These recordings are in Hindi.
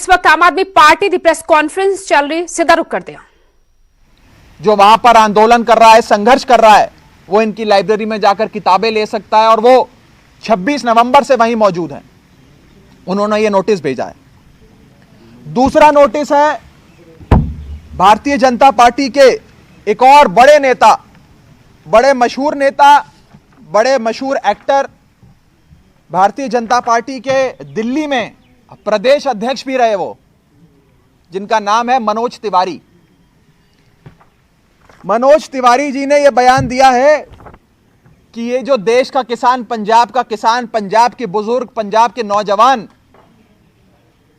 इस वक्त आम आदमी पार्टी की प्रेस कॉन्फ्रेंस चल रही, सीधा रुख करते हैं। जो वहां पर आंदोलन कर रहा है, संघर्ष कर रहा है, वो इनकी लाइब्रेरी में जाकर किताबें ले सकता है और वो 26 नवंबर से वहीं मौजूद हैं। उन्होंने ये नोटिस भेजा है। दूसरा नोटिस है भारतीय जनता पार्टी के एक और बड़े नेता, बड़े मशहूर नेता, बड़े मशहूर एक्टर, भारतीय जनता पार्टी के दिल्ली में प्रदेश अध्यक्ष भी रहे वो, जिनका नाम है मनोज तिवारी। मनोज तिवारी जी ने यह बयान दिया है कि ये जो देश का किसान, पंजाब का किसान, पंजाब के बुजुर्ग, पंजाब के नौजवान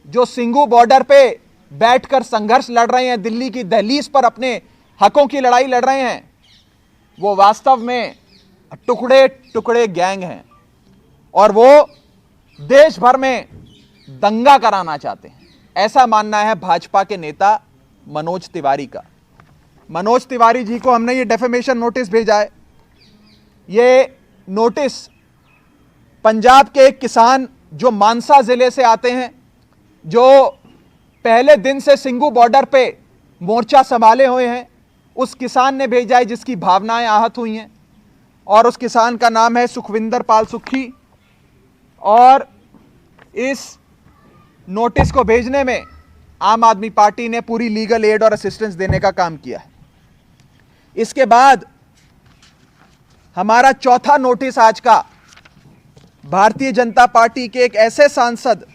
जो सिंगू बॉर्डर पे बैठकर संघर्ष लड़ रहे हैं, दिल्ली की दहलीज पर अपने हकों की लड़ाई लड़ रहे हैं, वो वास्तव में टुकड़े टुकड़े गैंग हैं और वो देश भर में दंगा कराना चाहते हैं। ऐसा मानना है भाजपा के नेता मनोज तिवारी का। मनोज तिवारी जी को हमने ये डेफेमेशन नोटिस भेजा है। ये नोटिस पंजाब के एक किसान जो मानसा जिले से आते हैं, जो पहले दिन से सिंगू बॉर्डर पे मोर्चा संभाले हुए हैं, उस किसान ने भेजा है, जिसकी भावनाएं आहत हुई हैं। और उस किसान का नाम है सुखविंदर पाल सुक्खी। और इस नोटिस को भेजने में आम आदमी पार्टी ने पूरी लीगल एड और असिस्टेंस देने का काम किया है। इसके बाद हमारा चौथा नोटिस आज का भारतीय जनता पार्टी के एक ऐसे सांसद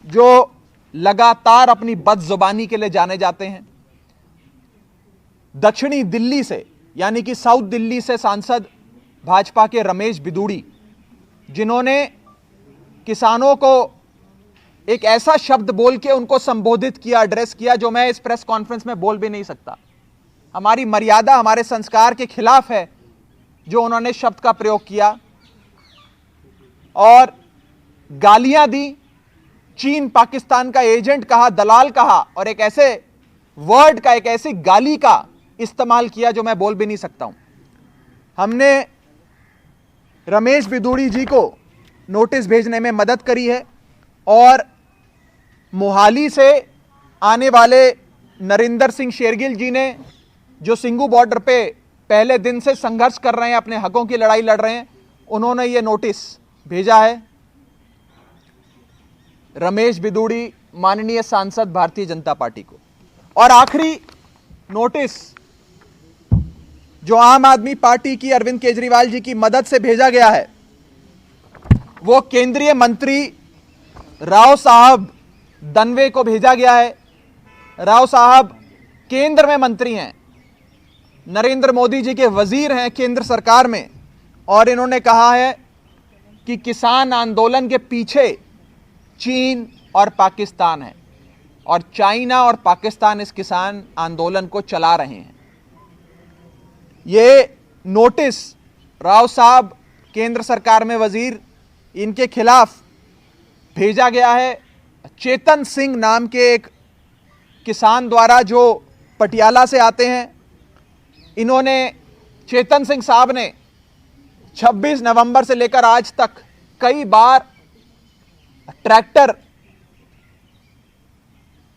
जो लगातार अपनी बदजुबानी के लिए जाने जाते हैं, दक्षिणी दिल्ली से यानी कि साउथ दिल्ली से सांसद भाजपा के रमेश बिदूड़ी, जिन्होंने किसानों को एक ऐसा शब्द बोल के उनको संबोधित किया, एड्रेस किया, जो मैं इस प्रेस कॉन्फ्रेंस में बोल भी नहीं सकता। हमारी मर्यादा, हमारे संस्कार के खिलाफ है जो उन्होंने शब्द का प्रयोग किया और गालियां दी, चीन पाकिस्तान का एजेंट कहा, दलाल कहा और एक ऐसे वर्ड का, एक ऐसी गाली का इस्तेमाल किया जो मैं बोल भी नहीं सकता हूं। हमने रमेश बिदूड़ी जी को नोटिस भेजने में मदद करी है और मोहाली से आने वाले नरेंद्र सिंह शेरगिल जी ने, जो सिंगू बॉर्डर पे पहले दिन से संघर्ष कर रहे हैं, अपने हकों की लड़ाई लड़ रहे हैं, उन्होंने ये नोटिस भेजा है। रमेश बिदूड़ी माननीय सांसद भारतीय जनता पार्टी को। और आखिरी नोटिस जो आम आदमी पार्टी की अरविंद केजरीवाल जी की मदद से भेजा गया है, वो केंद्रीय मंत्री राव साहब दनवे को भेजा गया है। राव साहब केंद्र में मंत्री हैं, नरेंद्र मोदी जी के वजीर हैं केंद्र सरकार में, और इन्होंने कहा है कि किसान आंदोलन के पीछे चीन और पाकिस्तान है और चाइना और पाकिस्तान इस किसान आंदोलन को चला रहे हैं। ये नोटिस राव साहब केंद्र सरकार में वजीर, इनके खिलाफ भेजा गया है चेतन सिंह नाम के एक किसान द्वारा, जो पटियाला से आते हैं। इन्होंने, चेतन सिंह साहब ने 26 नवंबर से लेकर आज तक कई बार ट्रैक्टर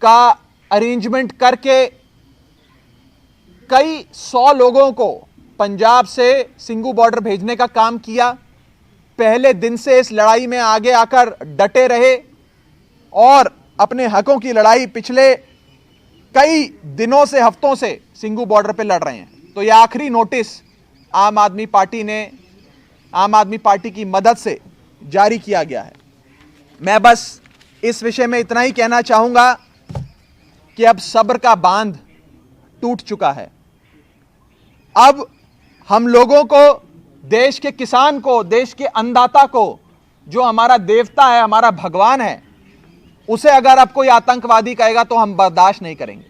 का अरेंजमेंट करके कई 100 लोगों को पंजाब से सिंगू बॉर्डर भेजने का काम किया। पहले दिन से इस लड़ाई में आगे आकर डटे रहे और अपने हकों की लड़ाई पिछले कई दिनों से, हफ्तों से सिंगू बॉर्डर पे लड़ रहे हैं। तो यह आखिरी नोटिस आम आदमी पार्टी की मदद से जारी किया गया है। मैं बस इस विषय में इतना ही कहना चाहूंगा कि अब सब्र का बांध टूट चुका है। अब हम लोगों को, देश के किसान को, देश के अन्नदाता को, जो हमारा देवता है, हमारा भगवान है, उसे अगर अब कोई आतंकवादी कहेगा तो हम बर्दाश्त नहीं करेंगे।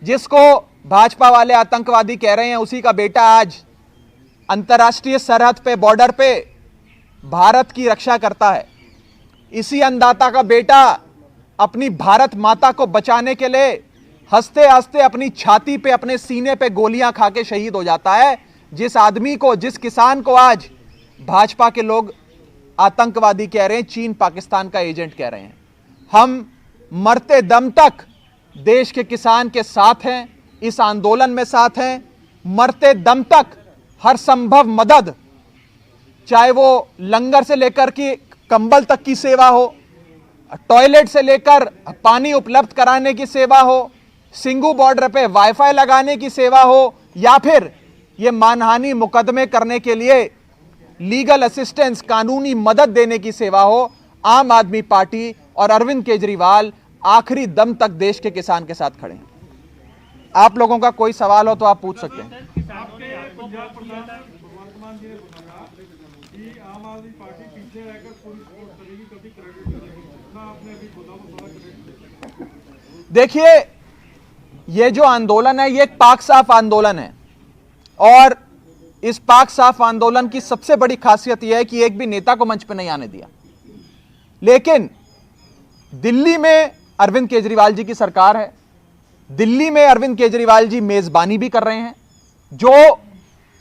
जिसको भाजपा वाले आतंकवादी कह रहे हैं, उसी का बेटा आज अंतर्राष्ट्रीय सरहद पे, बॉर्डर पे भारत की रक्षा करता है। इसी अन्नदाता का बेटा अपनी भारत माता को बचाने के लिए हंसते हंसते अपनी छाती पे, अपने सीने पे गोलियां खा के शहीद हो जाता है। जिस आदमी को, जिस किसान को आज भाजपा के लोग आतंकवादी कह रहे हैं, चीन पाकिस्तान का एजेंट कह रहे हैं, हम मरते दम तक देश के किसान के साथ हैं, इस आंदोलन में साथ हैं। मरते दम तक हर संभव मदद, चाहे वो लंगर से लेकर के कंबल तक की सेवा हो, टॉयलेट से लेकर पानी उपलब्ध कराने की सेवा हो, सिंगू बॉर्डर पे वाईफाई लगाने की सेवा हो, या फिर ये मानहानि मुकदमे करने के लिए लीगल असिस्टेंस, कानूनी मदद देने की सेवा हो, आम आदमी पार्टी और अरविंद केजरीवाल आखिरी दम तक देश के किसान के साथ खड़े हैं। आप लोगों का कोई सवाल हो तो आप पूछ सकते हैं। पंजाब प्रधान भगवंत मान जी ने बताया कि आम आदमी पार्टी पीछे रहकर पूरी सपोर्ट करेगी, कभी क्रेडिट करेगी ना, आपने अभी बोला वो सारा क्रेडिट। देखिए, ये जो आंदोलन है ये एक पाक साफ आंदोलन है, और इस पाक साफ आंदोलन की सबसे बड़ी खासियत यह है कि एक भी नेता को मंच पर नहीं आने दिया। लेकिन दिल्ली में अरविंद केजरीवाल जी की सरकार है, दिल्ली में अरविंद केजरीवाल जी मेजबानी भी कर रहे हैं। जो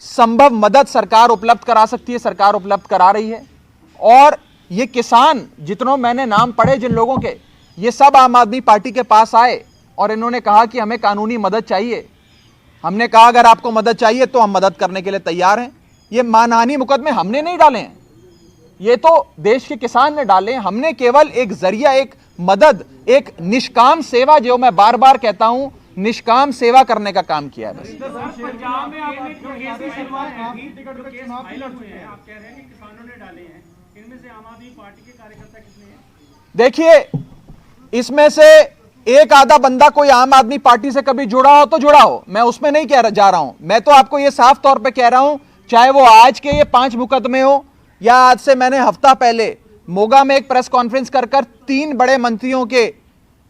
संभव मदद सरकार उपलब्ध करा सकती है सरकार उपलब्ध करा रही है। और ये किसान, जितनों मैंने नाम पढ़े जिन लोगों के, ये सब आम आदमी पार्टी के पास आए और इन्होंने कहा कि हमें कानूनी मदद चाहिए। हमने कहा अगर आपको मदद चाहिए तो हम मदद करने के लिए तैयार हैं। ये मानहानि मुकदमे हमने नहीं डाले हैं, ये तो देश के किसान ने डाले हैं। हमने केवल एक जरिया, एक मदद, एक निष्काम सेवा, जो मैं बार बार कहता हूं, निष्काम सेवा करने का काम किया है बस। पंजाब में आपने जो केस की शुरुआत की थी, टिकट पे चुनाव भी लड़ चुके हैं, आप कह रहे हैं कि किसानों ने डाले हैं, इनमें से आम आदमी पार्टी के कार्यकर्ता कितने हैं? देखिए, इसमें से एक आधा बंदा कोई आम आदमी पार्टी से कभी जुड़ा हो तो जुड़ा हो, मैं उसमें नहीं कह जा रहा हूं। मैं तो आपको यह साफ तौर पे कह रहा हूं, चाहे वो आज के ये 5 मुकदमे हो, या आज से मैंने हफ्ता पहले मोगा में एक प्रेस कॉन्फ्रेंस कर 3 बड़े मंत्रियों के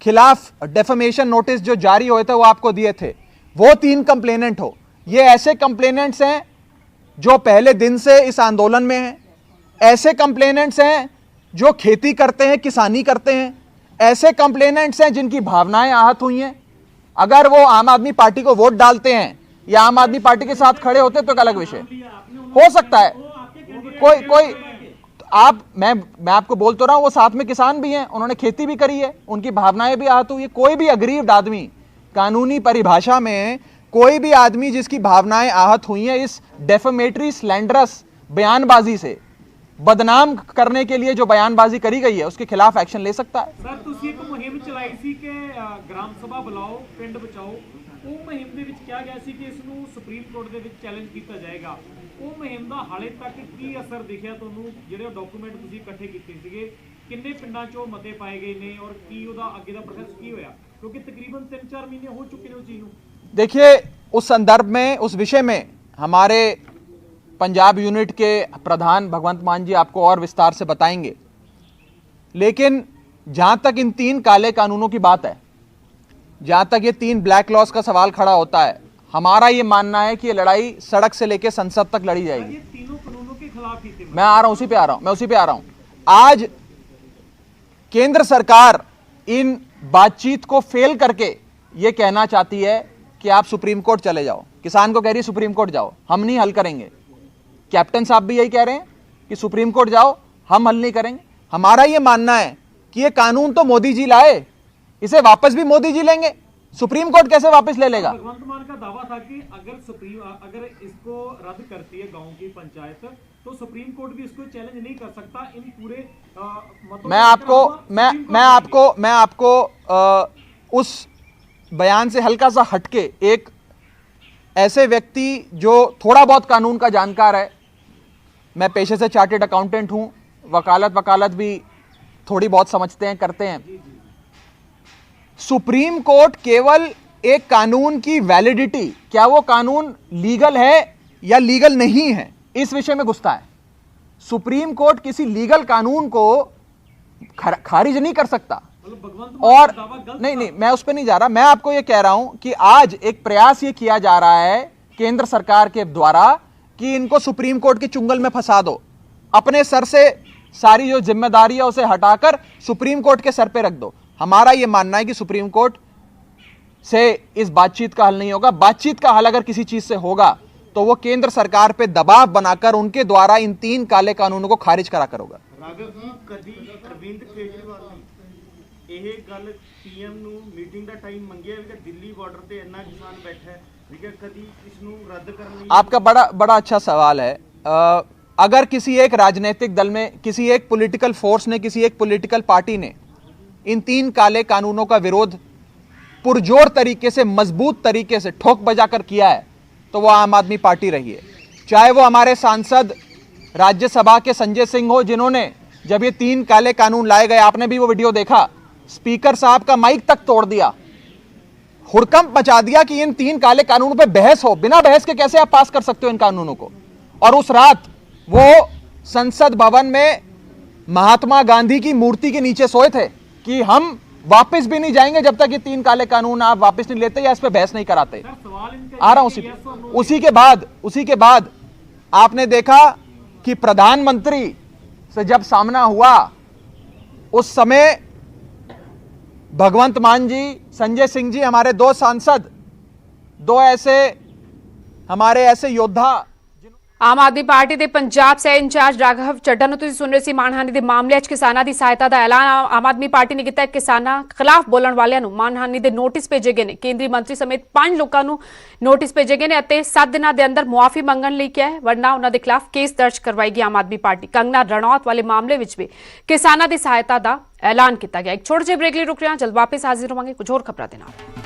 खिलाफ डेफेमेशन नोटिस जो जारी हुए थे वो आपको दिए थे, वो 3 कंप्लेनेंट हो। ये ऐसे कंप्लेनेंट्स हैं जो पहले दिन से इस आंदोलन में हैं, ऐसे कंप्लेनेंट्स हैं जो खेती करते हैं, किसानी करते हैं, ऐसे कंप्लेनेंट्स हैं जिनकी भावनाएं आहत हुई हैं। अगर वो आम आदमी पार्टी को वोट डालते हैं या आम आदमी पार्टी के साथ खड़े होते तो एक अलग विषय हो सकता है। कोई मैं आपको बोल तो रहा हूं, वो साथ में किसान भी हैं, उन्होंने खेती भी करी है, उनकी भावनाएं भी आहत हुई है। कोई भी अगरीब आदमी, कानूनी परिभाषा में कोई भी आदमी जिसकी भावनाएं आहत हुई हैं इस डेफेमेटरी स्लैंडरस बयानबाजी से, बदनाम करने के लिए जो बयानबाजी करी गई है, उसके खिलाफ एक्शन ले सकता है। सर, ਤੁਸੀਂ ਇੱਕ ਮੁਹਿੰਮ ਚਲਾਈ ਸੀ ਕਿ ਗ੍ਰਾਮ ਸਭਾ ਬੁਲਾਓ, ਪਿੰਡ ਬਚਾਓ। ਉਹ ਮੁਹਿੰਮ ਦੇ ਵਿੱਚ ਕਿਹਾ ਗਿਆ ਸੀ ਕਿ ਇਸ ਨੂੰ ਸੁਪਰੀਮ ਕੋਰਟ ਦੇ ਵਿੱਚ ਚੈਲੰਜ ਕੀਤਾ ਜਾਏਗਾ। ਉਹ ਮੁਹਿੰਮ ਦਾ ਹਾਲੇ ਤੱਕ ਕੀ ਅਸਰ ਦਿਖਿਆ ਤੁਹਾਨੂੰ? ਜਿਹੜੇ ਡਾਕੂਮੈਂਟ ਤੁਸੀਂ ਇਕੱਠੇ ਕੀਤੇ ਸੀਗੇ, ਕਿੰਨੇ ਪਿੰਡਾਂ 'ਚੋਂ ਮਤੇ ਪਾਏ ਗਏ ਨੇ ਔਰ ਕੀ ਉਹਦਾ ਅੱਗੇ ਦਾ ਪ੍ਰੋਸੈਸ ਕੀ ਹੋਇਆ? क्योंकि तकरीबन 3-4 महीने हो चुके हैं उस चीज को। देखिए, उस संदर्भ में, उस विषय में हमारे पंजाब यूनिट के प्रधान भगवंत मान जी आपको और विस्तार से बताएंगे। लेकिन जहां तक इन 3 काले कानूनों की बात है, जहां तक ये 3 ब्लैक लॉस का सवाल खड़ा होता है, हमारा ये मानना है कि ये लड़ाई सड़क से लेकर संसद तक लड़ी जाएगी। ये तीनों कानूनों के खिलाफ ही थे। मैं आ रहा हूं, उसी पे आ रहा हूं। आज केंद्र सरकार इन बातचीत को फेल करके यह कहना चाहती है कि आप सुप्रीम कोर्ट चले जाओ। किसान को कह रही है सुप्रीम कोर्ट जाओ, हम नहीं हल करेंगे। कैप्टन साहब भी यही कह रहे हैं कि सुप्रीम कोर्ट जाओ, हम हल नहीं करेंगे। हमारा यह मानना है कि यह कानून तो मोदी जी लाए, इसे वापस भी मोदी जी लेंगे, सुप्रीम कोर्ट कैसे वापस ले लेगा? भगवंत मान का दावा था कि अगर इसको रद्द करती है गांव की पंचायत तो सुप्रीम कोर्ट भी इसको चैलेंज नहीं कर सकता। इन पूरे मतों मैं आपको उस बयान से हल्का सा हटके एक ऐसे व्यक्ति जो थोड़ा बहुत कानून का जानकार है, मैं पेशे से चार्टेड अकाउंटेंट हूं, वकालत भी थोड़ी बहुत समझते हैं, करते हैं। सुप्रीम कोर्ट केवल एक कानून की वैलिडिटी, क्या वो कानून लीगल है या लीगल नहीं है, इस विषय में घुसता है। सुप्रीम कोर्ट किसी लीगल कानून को खारिज नहीं कर सकता। और नहीं, मैं उस पर नहीं जा रहा। मैं आपको यह कह रहा हूं कि आज एक प्रयास यह किया जा रहा है केंद्र सरकार के द्वारा कि इनको सुप्रीम कोर्ट के चुंगल में फंसा दो, अपने सर से सारी जो जिम्मेदारी है उसे हटाकर सुप्रीम कोर्ट के सर पे रख दो। हमारा यह मानना है कि सुप्रीम कोर्ट से इस बातचीत का हल नहीं होगा। बातचीत का हल अगर किसी चीज से होगा तो वो केंद्र सरकार पे दबाव बनाकर उनके द्वारा इन 3 काले कानूनों को खारिज करा कर होगा। राघव जी, कभी अरविंद केजरीवाल ने ਇਹ ਗੱਲ ਪੀਐਮ ਨੂੰ ਮੀਟਿੰਗ ਦਾ ਟਾਈਮ ਮੰਗਿਆ ਵੀ ਕਿ ਦਿੱਲੀ ਬਾਰਡਰ ਤੇ ਇੰਨਾ ਕਿਸਾਨ ਬੈਠਾ ਹੈ ਵੀ ਕਿ ਕਦੀ ਇਸ ਨੂੰ ਰੱਦ ਕਰਨ ਲਈ आपका बड़ा अच्छा सवाल है। अगर किसी एक राजनीतिक दल में, किसी एक पॉलिटिकल फोर्स ने, किसी एक पॉलिटिकल पार्टी ने इन 3 काले कानूनों का विरोध पुरजोर तरीके से, मजबूत तरीके से, ठोक बजाकर किया है तो वो आम आदमी पार्टी रही है। चाहे वो हमारे सांसद राज्यसभा के संजय सिंह हो, जिन्होंने जब ये 3 काले कानून लाए गए, आपने भी वो वीडियो देखा, स्पीकर साहब का माइक तक तोड़ दिया, हुड़कंप मचा दिया कि इन 3 काले कानूनों पे बहस हो। बिना बहस के कैसे आप पास कर सकते हो इन कानूनों को? और उस रात वो संसद भवन में महात्मा गांधी की मूर्ति के नीचे सोए थे कि हम वापस भी नहीं जाएंगे जब तक ये 3 काले कानून आप वापस नहीं लेते या इस पे बहस नहीं कराते। सर सवाल इनका आ रहा हूं उसी के बाद आपने देखा कि प्रधानमंत्री से जब सामना हुआ, उस समय भगवंत मान जी, संजय सिंह जी, हमारे 2 सांसद, 2 ऐसे हमारे ऐसे योद्धा। ਆਮ ਆਦਮੀ ਪਾਰਟੀ ਦੇ ਪੰਜਾਬ ਸਹਿ ਇੰਚਾਰਜ ਰਾਘਵ ਚੱਡਾ ਨੂੰ ਤੁਸੀਂ ਸੁਣ ਰਹੇ ਸੀ। ਮਾਨਹਾਨੀ ਦੇ ਮਾਮਲੇ 'ਚ ਕਿਸਾਨਾਂ ਦੀ ਸਹਾਇਤਾ ਦਾ ਐਲਾਨ ਆਮ ਆਦਮੀ ਪਾਰਟੀ ਨੇ ਕੀਤਾ। ਕਿਸਾਨਾਂ ਖਿਲਾਫ ਬੋਲਣ ਵਾਲਿਆਂ ਨੂੰ ਮਾਨਹਾਨੀ ਦੇ ਨੋਟਿਸ ਭੇਜੇ ਗਏ ਨੇ। ਕੇਂਦਰੀ ਮੰਤਰੀ ਸਮੇਤ 5 ਲੋਕਾਂ ਨੂੰ ਨੋਟਿਸ ਭੇਜੇ ਗਏ ਨੇ ਅਤੇ 7 ਦਿਨਾਂ ਦੇ ਅੰਦਰ ਮੁਆਫੀ ਮੰਗਣ ਲਈ ਕਿਹਾ ਹੈ, ਵਰਨਾ ਉਹਨਾਂ ਦੇ ਖਿਲਾਫ ਕੇਸ ਦਰਜ ਕਰਵਾਏਗੀ ਆਮ ਆਦਮੀ ਪਾਰਟੀ। ਕੰਗਨਾ ਰਣੌਤ ਵਾਲੇ ਮਾਮਲੇ ਵਿੱਚ ਵੀ ਕਿਸਾਨਾਂ ਦੀ ਸਹਾਇਤਾ ਦਾ ਐਲਾਨ ਕੀਤਾ ਗਿਆ। ਇੱਕ ਛੋਟੇ ਜਿਹੇ ਬ੍ਰੇਕ ਲਈ ਰੁਕ ਰਹੇ ਹਾਂ, ਜਲਦ ਵਾਪਸ ਹਾਜ਼ਰ ਹੋਵਾਂਗੇ ਕੁਝ ਹੋਰ ਖਬਰਾਂ ਦੇ ਨਾਲ।